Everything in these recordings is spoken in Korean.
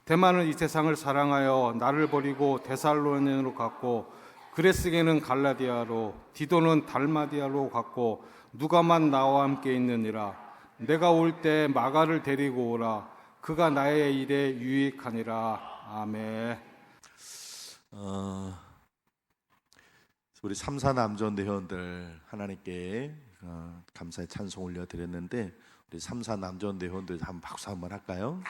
대마는 이 세상을 사랑하여 나를 버리고 데살로니가로 갔고, 그레스게는 갈라디아로, 디도는 달마디아로 갔고, 누가만 나와 함께 있느니라. 내가 올 때 마가를 데리고 오라. 그가 나의 일에 유익하니라. 아멘. 우리 삼사 남전 대원들 하나님께 감사의 찬송 올려드렸는데, 우리 삼사 남전 대원들 한번 박수 한번 할까요?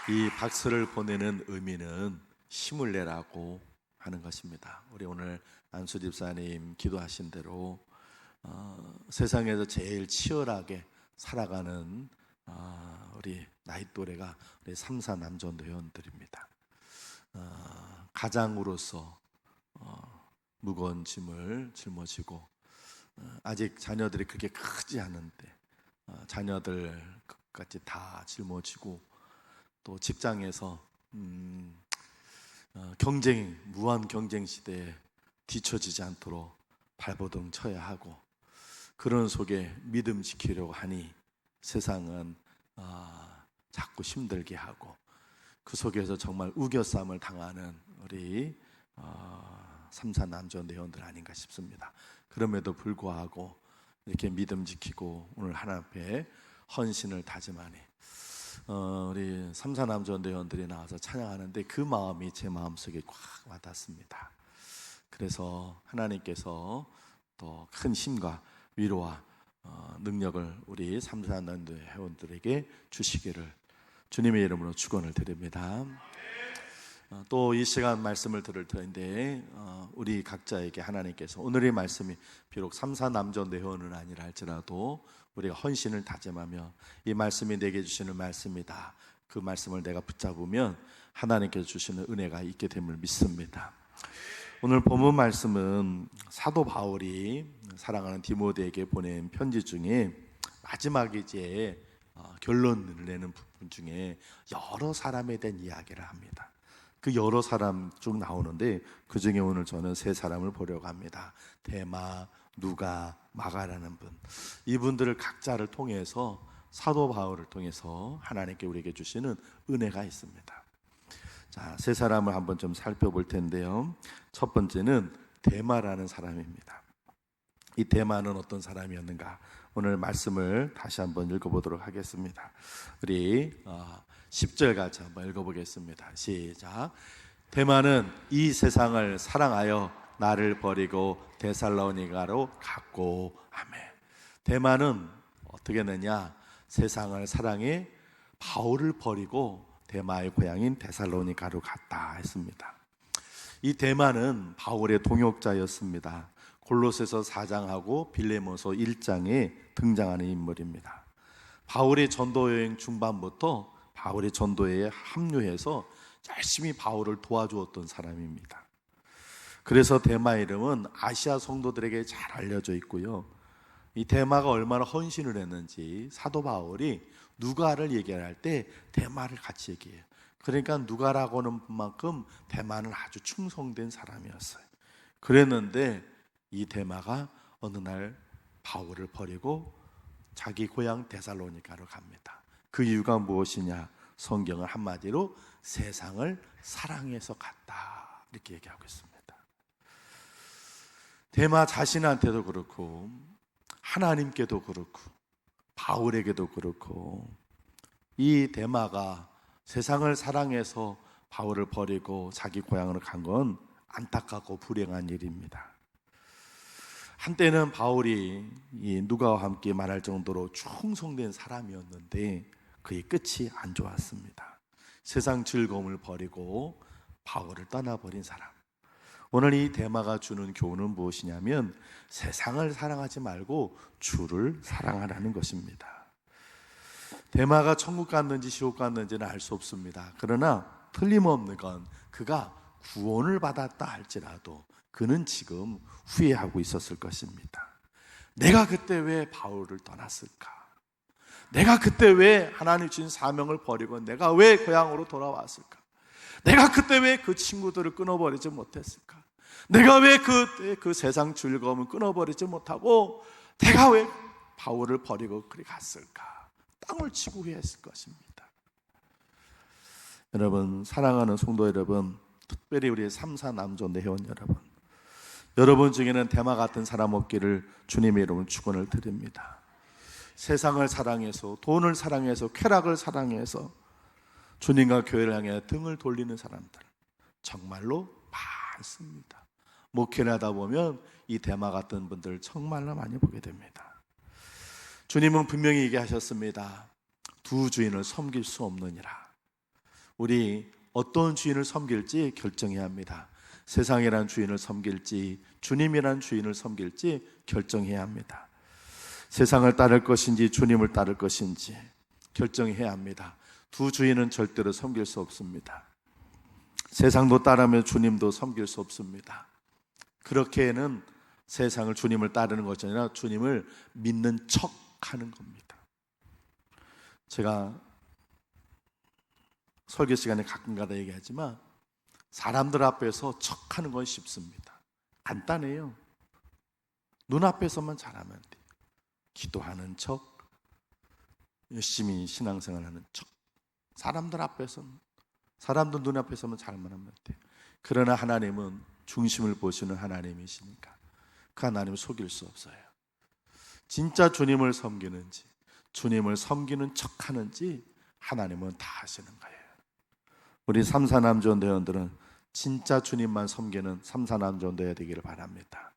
이 박수를 보내는 의미는 힘을 내라고 하는 것입니다. 우리 오늘 안수 집사님 기도하신 대로 세상에서 제일 치열하게 살아가는 우리 나이 또래가 우리 삼사 남전 대원들입니다. 가장으로서 무거운 짐을 짊어지고, 아직 자녀들이 그렇게 크지 않은데 자녀들 같이 다 짊어지고, 또 직장에서 무한 경쟁 시대에 뒤처지지 않도록 발버둥 쳐야 하고, 그런 속에 믿음 지키려고 하니 세상은 자꾸 힘들게 하고, 그 속에서 정말 우겨쌈을 당하는 우리 삼사 남전 대원들 아닌가 싶습니다. 그럼에도 불구하고 이렇게 믿음 지키고 오늘 하나님 앞에 헌신을 다짐하니 우리 삼사 남전 대원들이 나와서 찬양하는데 그 마음이 제 마음속에 꽉 와닿습니다. 그래서 하나님께서 또 큰 힘과 위로와 능력을 우리 삼사 남전 회원들에게 주시기를 주님의 이름으로 축원을 드립니다. 또 이 시간 말씀을 들을 터인데 우리 각자에게 하나님께서 오늘의 말씀이 비록 삼사 남전 대원은 아니라 할지라도 우리가 헌신을 다짐하며 이 말씀이 내게 주시는 말씀이다, 그 말씀을 내가 붙잡으면 하나님께서 주시는 은혜가 있게 됨을 믿습니다. 오늘 본문 말씀은 사도 바울이 사랑하는 디모데에게 보낸 편지 중에 마지막이제 결론을 내는 부분 중에 여러 사람에 대한 이야기를 합니다. 그 여러 사람 쭉 나오는데 그 중에 오늘 저는 세 사람을 보려고 합니다. 데마, 누가, 마가라는 분, 이분들을 각자를 통해서 사도 바울을 통해서 하나님께 우리에게 주시는 은혜가 있습니다. 자, 세 사람을 한번 좀 살펴볼 텐데요. 첫 번째는 데마라는 사람입니다. 이 데마는 어떤 사람이었는가? 오늘 말씀을 다시 한번 읽어보도록 하겠습니다. 우리 10절 같이 한번 읽어보겠습니다. 시작. 데마는 이 세상을 사랑하여 나를 버리고 데살로니가로 갔고. 아멘. 데마는 어떻게 했느냐? 세상을 사랑해 바울을 버리고 데마의 고향인 데살로니가로 갔다 했습니다. 이 데마는 바울의 동역자였습니다. 골로새서 4장하고 빌레몬서 1장에 등장하는 인물입니다. 바울의 전도여행 중반부터 바울의 전도에 합류해서 열심히 바울을 도와주었던 사람입니다. 그래서 데마 이름은 아시아 성도들에게 잘 알려져 있고요. 이 데마가 얼마나 헌신을 했는지 사도 바울이 누가를 얘기할 때 데마를 같이 얘기해요. 그러니까 누가라고 하는 만큼 데마는 아주 충성된 사람이었어요. 그랬는데 이 데마가 어느 날 바울을 버리고 자기 고향 데살로니가로 갑니다. 그 이유가 무엇이냐? 성경은 한마디로 세상을 사랑해서 갔다, 이렇게 얘기하고 있습니다. 데마 자신한테도 그렇고 하나님께도 그렇고 바울에게도 그렇고 이 데마가 세상을 사랑해서 바울을 버리고 자기 고향으로 간 건 안타깝고 불행한 일입니다. 한때는 바울이 이 누가와 함께 말할 정도로 충성된 사람이었는데 그의 끝이 안 좋았습니다. 세상 즐거움을 버리고 바울을 떠나버린 사람. 오늘 이 데마가 주는 교훈은 무엇이냐면 세상을 사랑하지 말고 주를 사랑하라는 것입니다. 데마가 천국 갔는지 지옥 갔는지는 알 수 없습니다. 그러나 틀림없는 건 그가 구원을 받았다 할지라도 그는 지금 후회하고 있었을 것입니다. 내가 그때 왜 바울을 떠났을까? 내가 그때 왜 하나님 주신 사명을 버리고 내가 왜 고향으로 돌아왔을까? 내가 그때 왜 그 친구들을 끊어버리지 못했을까? 내가 왜 그때 그 세상 즐거움을 끊어버리지 못하고 내가 왜 바울을 버리고 그리 갔을까? 땅을 치고 후회했을 것입니다. 여러분, 사랑하는 성도 여러분, 특별히 우리 3사 남존대 회원 여러분 중에는 대마 같은 사람 없기를 주님의 이름으로 축원을 드립니다. 세상을 사랑해서, 돈을 사랑해서, 쾌락을 사랑해서 주님과 교회를 향해 등을 돌리는 사람들 정말로 많습니다. 목회를 하다 보면 이 대마 같은 분들 정말로 많이 보게 됩니다. 주님은 분명히 얘기하셨습니다. 두 주인을 섬길 수 없느니라. 우리 어떤 주인을 섬길지 결정해야 합니다. 세상이란 주인을 섬길지 주님이란 주인을 섬길지 결정해야 합니다. 세상을 따를 것인지 주님을 따를 것인지 결정해야 합니다. 두 주인은 절대로 섬길 수 없습니다. 세상도 따르면 주님도 섬길 수 없습니다. 그렇게는 세상을, 주님을 따르는 것이 아니라 주님을 믿는 척 하는 겁니다. 제가 설교 시간에 가끔가다 얘기하지만 사람들 앞에서 척하는 건 쉽습니다. 간단해요. 눈앞에서만 잘하면 돼요. 기도하는 척, 열심히 신앙생활하는 척. 사람들 앞에서는, 사람들 눈앞에서만 잘만 하면 돼요. 그러나 하나님은 중심을 보시는 하나님이시니까 그 하나님을 속일 수 없어요. 진짜 주님을 섬기는지 주님을 섬기는 척하는지 하나님은 다 아시는 거예요. 우리 삼사남존 대원들은 진짜 주님만 섬기는 삼사남존 대원 되기를 바랍니다.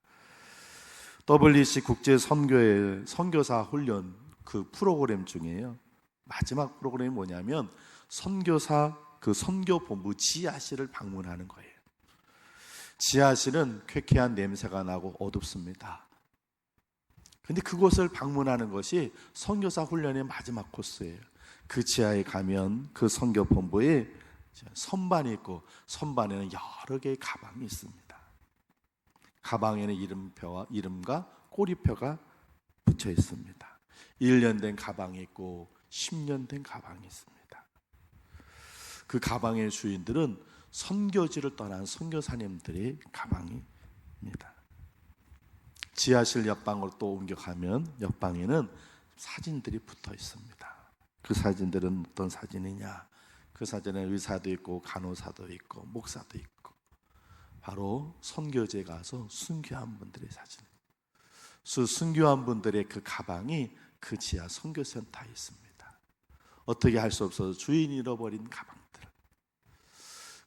WC 국제 선교회 선교사 훈련 그 프로그램 중에요, 마지막 프로그램이 뭐냐면 선교사 그 선교본부 지하실을 방문하는 거예요. 지하실은 쾌쾌한 냄새가 나고 어둡습니다. 근데 그곳을 방문하는 것이 선교사 훈련의 마지막 코스예요. 그 지하에 가면 그 선교본부에 선반이 있고 선반에는 여러 개의 가방이 있습니다. 가방에는 이름과 꼬리표가 붙여 있습니다. 1년 된 가방이 있고 10년 된 가방이 있습니다. 그 가방의 주인들은 선교지를 떠난 선교사님들의 가방입니다. 지하실 옆방으로 또 옮겨가면 옆방에는 사진들이 붙어 있습니다. 그 사진들은 어떤 사진이냐? 그 사진에 의사도 있고 간호사도 있고 목사도 있고 바로 선교지에 가서 순교한 분들의 사진. 순교한 분들의 그 가방이 그 지하 선교센터에 있습니다. 어떻게 할 수 없어서 주인이 잃어버린 가방들.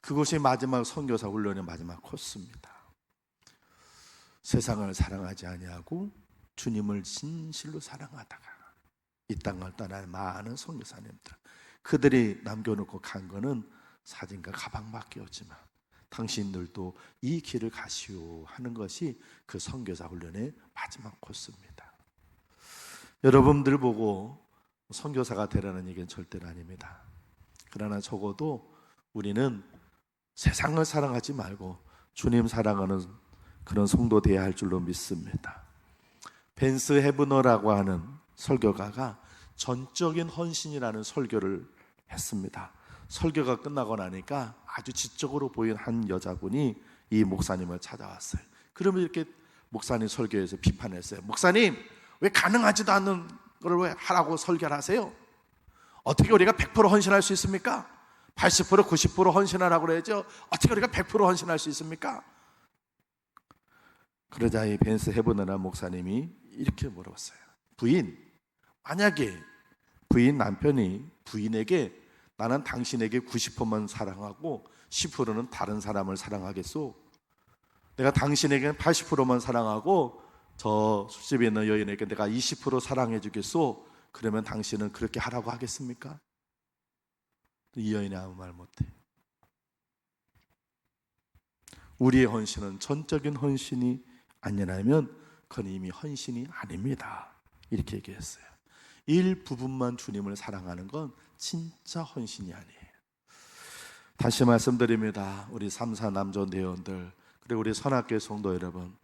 그것이 마지막 선교사 훈련의 마지막 코스입니다. 세상을 사랑하지 아니하고 주님을 진실로 사랑하다가 이 땅을 떠난 많은 선교사님들, 그들이 남겨놓고 간 거는 사진과 가방밖에 없지만 당신들도 이 길을 가시오 하는 것이 그 선교사 훈련의 마지막 코스입니다. 여러분들 보고 선교사가 되라는 얘기는 절대로 아닙니다. 그러나 적어도 우리는 세상을 사랑하지 말고 주님 사랑하는 그런 성도 되어야 할 줄로 믿습니다. 벤스 헤브너라고 하는 설교가가 전적인 헌신이라는 설교를 했습니다. 설교가 끝나고 나니까 아주 지적으로 보인 한 여자분이 이 목사님을 찾아왔어요. 그러면 이렇게 목사님 설교에서 비판했어요. 목사님, 왜 가능하지도 않는 걸 왜 하라고 설교를 하세요? 어떻게 우리가 100% 헌신할 수 있습니까? 80%, 90% 헌신하라고 그래야죠. 어떻게 우리가 100% 헌신할 수 있습니까? 그러자 이 벤스 헤브너라는 목사님이 이렇게 물어봤어요. 부인, 만약에 부인 남편이 부인에게 나는 당신에게 90%만 사랑하고 10%는 다른 사람을 사랑하겠소. 내가 당신에게는 80%만 사랑하고 저 술집에 있는 여인에게 내가 20% 사랑해 주겠소. 그러면 당신은 그렇게 하라고 하겠습니까? 이 여인이 아무 말 못해. 우리의 헌신은 전적인 헌신이 아니라면 그건 이미 헌신이 아닙니다. 이렇게 얘기했어요. 일부분만 주님을 사랑하는 건 진짜 헌신이 아니에요. 다시 말씀드립니다. 우리 3사 남존 대원들, 그리고 우리 선악교회 성도 여러분,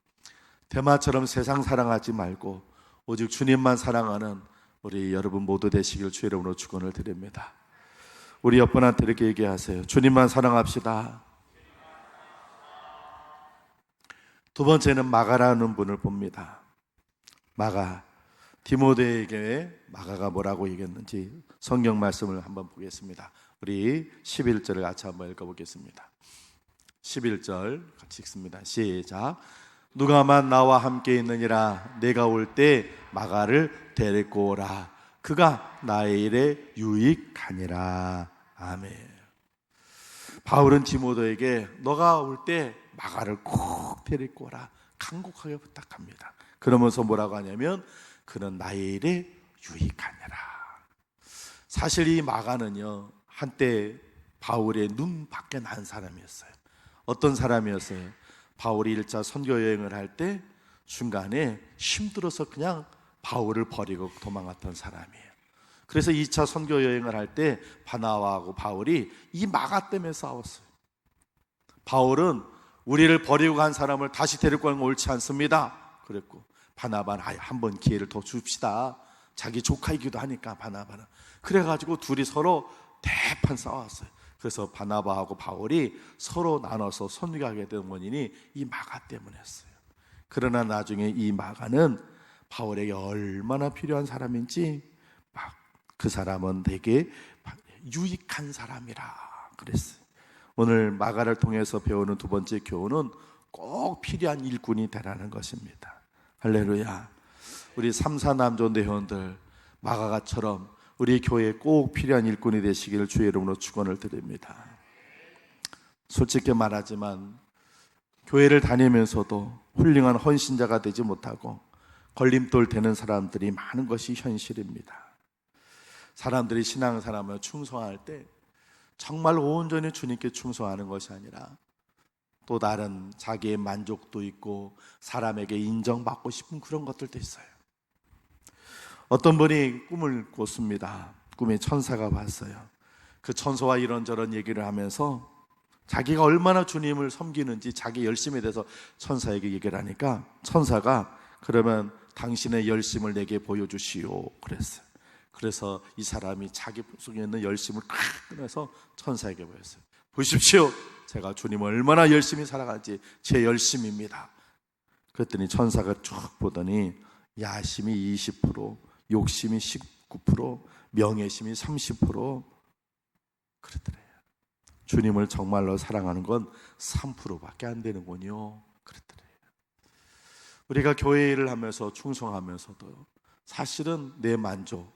대마처럼 세상 사랑하지 말고 오직 주님만 사랑하는 우리 여러분 모두 되시길 주의 이름으로 축원을 드립니다. 우리 옆분한테 이렇게 얘기하세요. 주님만 사랑합시다. 두 번째는 마가라는 분을 봅니다. 마가 디모데에게 마가가 뭐라고 얘기했는지 성경 말씀을 한번 보겠습니다. 우리 11절을 같이 한번 읽어보겠습니다. 11절 같이 읽습니다. 시작. 누가만 나와 함께 있느니라. 내가 올 때 마가를 데리고 오라. 그가 나의 일에 유익하니라. 아멘. 바울은 디모데에게 너가 올 때 마가를 꼭 데리고 오라 간곡하게 부탁합니다. 그러면서 뭐라고 하냐면 그는 나의 일에 유익하니라. 사실 이 마가는요, 한때 바울의 눈 밖에 난 사람이었어요. 어떤 사람이었어요? 바울이 1차 선교 여행을 할 때 중간에 힘들어서 그냥 바울을 버리고 도망갔던 사람이에요. 그래서 2차 선교 여행을 할 때 바나바하고 바울이 이 마가 때문에 싸웠어요. 바울은 우리를 버리고 간 사람을 다시 데리고 가는 건 옳지 않습니다 그랬고, 바나바는 한번 기회를 더 줍시다. 자기 조카이기도 하니까 바나바는. 그래가지고 둘이 서로 대판 싸웠어요. 그래서 바나바하고 바울이 서로 나눠서 선교하게 된 원인이 이 마가 때문이었어요. 그러나 나중에 이 마가는 바울에게 얼마나 필요한 사람인지 그 사람은 되게 유익한 사람이라 그랬어요. 오늘 마가를 통해서 배우는 두 번째 교훈은 꼭 필요한 일꾼이 되라는 것입니다. 할렐루야. 우리 3사 남존대 회원들 마가가처럼 우리 교회에 꼭 필요한 일꾼이 되시기를 주의 이름으로 축원을 드립니다. 솔직히 말하지만 교회를 다니면서도 훌륭한 헌신자가 되지 못하고 걸림돌 되는 사람들이 많은 것이 현실입니다. 사람들이 신앙생활을 충성할 때 정말 온전히 주님께 충성하는 것이 아니라 또 다른 자기의 만족도 있고 사람에게 인정받고 싶은 그런 것들도 있어요. 어떤 분이 꿈을 꿨습니다. 꿈에 천사가 왔어요. 그 천사와 이런저런 얘기를 하면서 자기가 얼마나 주님을 섬기는지 자기 열심에 대해서 천사에게 얘기를 하니까 천사가 그러면 당신의 열심을 내게 보여주시오 그랬어요. 그래서 이 사람이 자기 속에 있는 열심을 꺼내서 천사에게 보였어요. 보십시오, 제가 주님을 얼마나 열심히 살아가는지 제 열심입니다. 그랬더니 천사가 쭉 보더니 야심이 20%, 욕심이 19%, 명예심이 30% 그랬더래요. 주님을 정말로 사랑하는 건 3%밖에 안 되는군요 그랬더래요. 우리가 교회 일을 하면서 충성하면서도 사실은 내 만족,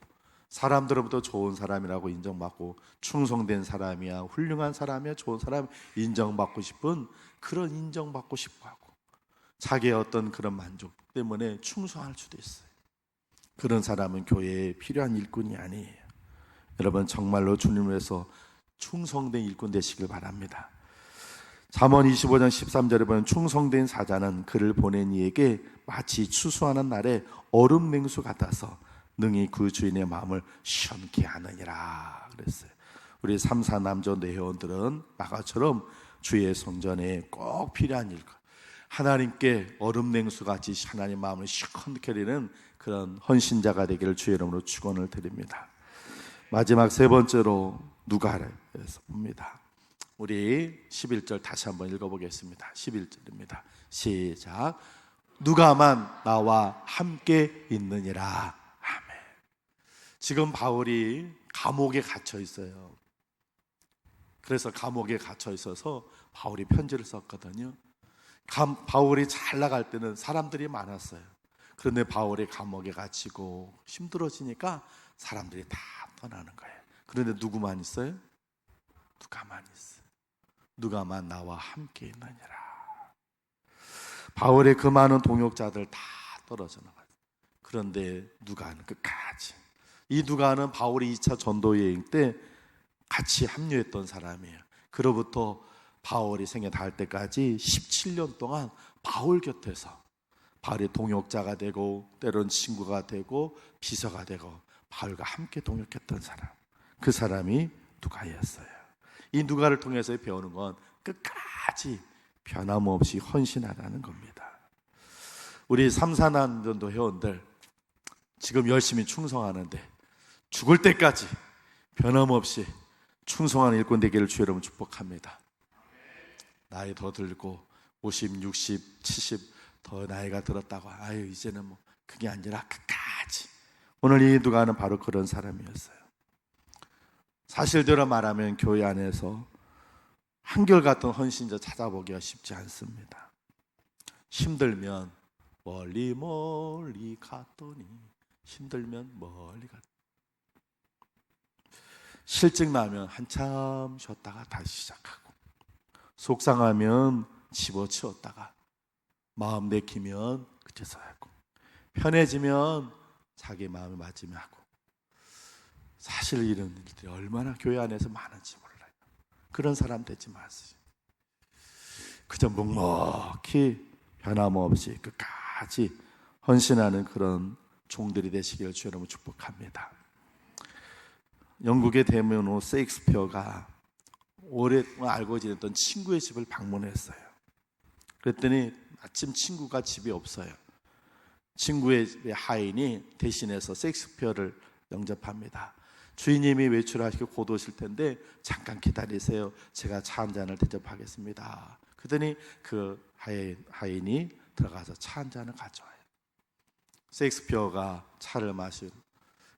사람들로부터 좋은 사람이라고 인정받고 충성된 사람이야, 훌륭한 사람이야, 좋은 사람 인정받고 싶은 그런 인정받고 싶어하고 자기의 어떤 그런 만족 때문에 충성할 수도 있어요. 그런 사람은 교회에 필요한 일꾼이 아니에요. 여러분 정말로 주님을 위해서 충성된 일꾼 되시길 바랍니다. 잠언 25장 13절에 보면 충성된 사자는 그를 보낸 이에게 마치 추수하는 날에 얼음 냉수 같아서 능히 그 주인의 마음을 시원케 하느니라 그랬어요. 우리 3사 남존대 회원들은 마가처럼 주의 성전에 꼭 필요한 일, 하나님께 얼음 냉수 같이 하나님 마음을 시원케 하는 그런 헌신자가 되기를 주의 이름으로 축원을 드립니다. 마지막 세 번째로 누가를 봅니다. 우리 11절 다시 한번 읽어보겠습니다. 11절입니다. 시작. 누가만 나와 함께 있느니라. 아멘. 지금 바울이 감옥에 갇혀 있어요. 그래서 감옥에 갇혀 있어서 바울이 편지를 썼거든요. 바울이 잘 나갈 때는 사람들이 많았어요. 그런데 바울이 감옥에 갇히고 힘들어지니까 사람들이 다 떠나는 거예요. 그런데 누구만 있어요? 누가만 있어요. 누가만 나와 함께 있느니라. 바울의 그 많은 동역자들 다 떨어져 나가요. 그런데 누가는 끝까지. 이 누가는 바울이 2차 전도 여행 때 같이 합류했던 사람이에요. 그로부터 바울이 생애 닿을 때까지 17년 동안 바울 곁에서 바울의 동역자가 되고 때론 친구가 되고 비서가 되고 바울과 함께 동역했던 사람, 그 사람이 누가였어요. 이 누가를 통해서 배우는 건 끝까지 변함없이 헌신하라는 겁니다. 우리 3사난 전도 회원들 지금 열심히 충성하는데 죽을 때까지 변함없이 충성하는 일꾼 되기를 주의 이름으로 축복합니다. 나이 더 들고 50, 60, 70 더 나이가 들었다고 아유 이제는 뭐 그게 아니라 끝까지 오늘 이 누가는 바로 그런 사람이었어요. 사실대로 말하면 교회 안에서 한결같은 헌신자 찾아보기가 쉽지 않습니다. 힘들면 멀리 멀리 갔더니, 힘들면 멀리 갔더니, 실증 나면 한참 쉬었다가 다시 시작하고, 속상하면 집어치웠다가 마음 내키면 그때서 하고, 편해지면 자기 마음에 맞으면 하고. 사실 이런 일들이 얼마나 교회 안에서 많은지 몰라요. 그런 사람 되지 마세요. 그저 묵묵히 변함없이 끝까지 헌신하는 그런 종들이 되시기를 주의 이름으로 축복합니다. 영국의 대문호 셰익스피어가 오랫동안 알고 지냈던 친구의 집을 방문했어요. 그랬더니 마침 친구가 집에 없어요. 친구의 하인이 대신해서 셰익스피어를 영접합니다. 주인님이 외출하시고 곧 오실 텐데 잠깐 기다리세요. 제가 차 한 잔을 대접하겠습니다. 그러더니 그 하인이 들어가서 차 한 잔을 가져와요. 셰익스피어가 차를 마시고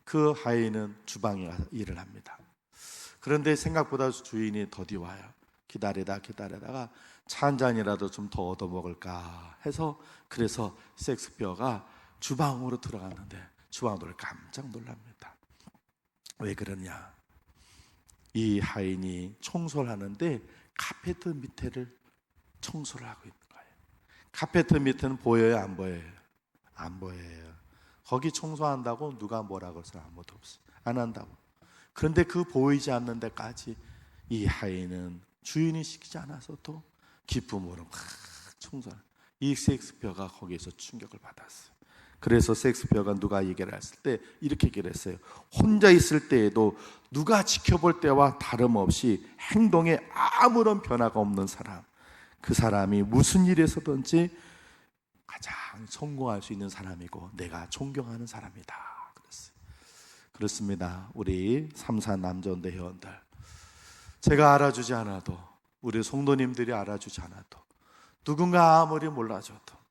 그 하인은 주방에 가서 일을 합니다. 그런데 생각보다 주인이 더디 와요. 기다리다가 차 한 잔이라도 좀 더 얻어 먹을까 해서, 그래서 셰익스피어가 주방으로 들어갔는데 주방도를 깜짝 놀랍니다. 왜 그러냐? 이 하인이 청소를 하는데 카페트 밑에를 청소를 하고 있는 거예요. 카페트 밑에는 보여요, 안 보여요? 안 보여요. 거기 청소한다고 누가 뭐라고 해서 아무도 없어요. 안 한다고. 그런데 그 보이지 않는 데까지 이 하인은 주인이 시키지 않아서도 기쁨으로 막 청소하는, 이 셰익스피어가 거기에서 충격을 받았어요. 그래서 셰익스피어가 누가 얘기를 했을 때 이렇게 얘기를 했어요. 혼자 있을 때에도 누가 지켜볼 때와 다름없이 행동에 아무런 변화가 없는 사람, 그 사람이 무슨 일에서든지 가장 성공할 수 있는 사람이고 내가 존경하는 사람이다 그랬어요. 그렇습니다. 우리 3사 남전대 회원들, 제가 알아주지 않아도, 우리 성도님들이 알아주지 않아도, 누군가 아무리 몰라줘도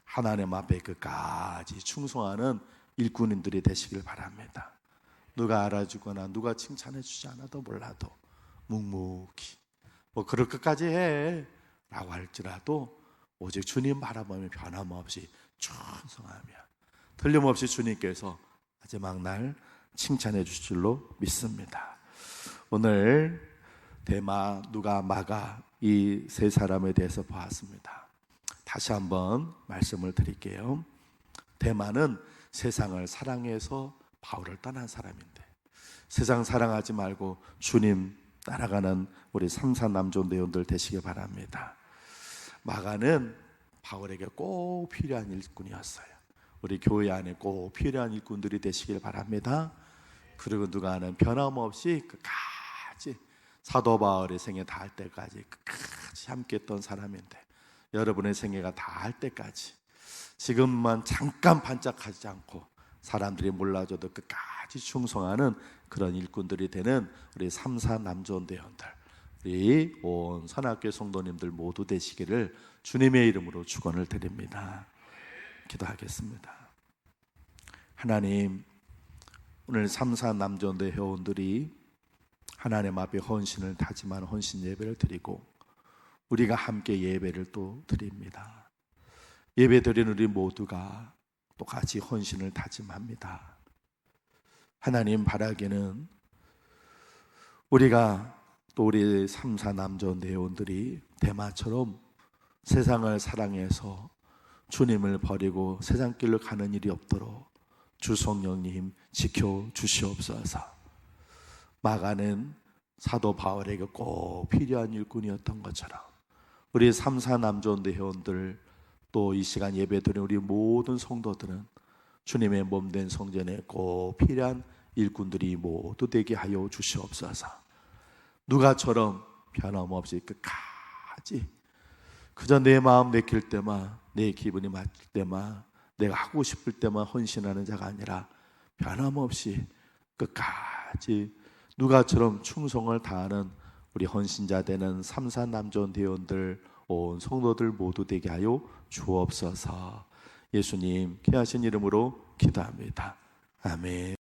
하나님 앞에 끝까지 충성하는 일꾼인들이 되시길 바랍니다. 누가 알아주거나 누가 칭찬해 주지 않아도 몰라도 묵묵히 뭐 그럴 것까지 해 라고 할지라도 오직 주님 바라보며 변함없이 충성하며 틀림없이 주님께서 마지막 날 칭찬해 주실 줄로 믿습니다. 오늘 데마, 누가, 마가 이 세 사람에 대해서 보았습니다. 다시 한번 말씀을 드릴게요. 데마는 세상을 사랑해서 바울을 떠난 사람인데, 세상 사랑하지 말고 주님 따라가는 우리 3사 남존대원들 되시길 바랍니다. 마가는 바울에게 꼭 필요한 일꾼이었어요. 우리 교회 안에 꼭 필요한 일꾼들이 되시길 바랍니다. 그리고 누가는 변함없이 끝까지 사도 바울의 생애 다 할 때까지 끝까지 함께 했던 사람인데, 여러분의 생애가 다 할 때까지 지금만 잠깐 반짝하지 않고 사람들이 몰라줘도 끝까지 충성하는 그런 일꾼들이 되는 우리 3사 남존대원들, 우리 온 선악교회 성도님들 모두 되시기를 주님의 이름으로 축원을 드립니다. 기도하겠습니다. 하나님, 오늘 3사 남존대 회원들이 하나님 앞에 헌신을 다짐하는 헌신 예배를 드리고 우리가 함께 예배를 또 드립니다. 예배 드리는 우리 모두가 똑같이 헌신을 다짐합니다. 하나님 바라기는 우리가 또 우리 3사 남존 회원들이 데마처럼 세상을 사랑해서 주님을 버리고 세상 길로 가는 일이 없도록 주 성령님 지켜주시옵소서. 마가는 사도 바울에게 꼭 필요한 일꾼이었던 것처럼 우리 3사 남존대 회원들, 또 이 시간 예배드리는 우리 모든 성도들은 주님의 몸된 성전에 꼭 필요한 일꾼들이 모두 되게 하여 주시옵소서. 누가처럼 변함없이 끝까지 그저 내 마음 내킬 때만, 내 기분이 맞을 때만, 내가 하고 싶을 때만 헌신하는 자가 아니라 변함없이 끝까지 누가처럼 충성을 다하는 우리 헌신자 되는 3사 남존 대원들, 온 성도들 모두 되게 하여 주옵소서. 예수님 귀하신 이름으로 기도합니다. 아멘.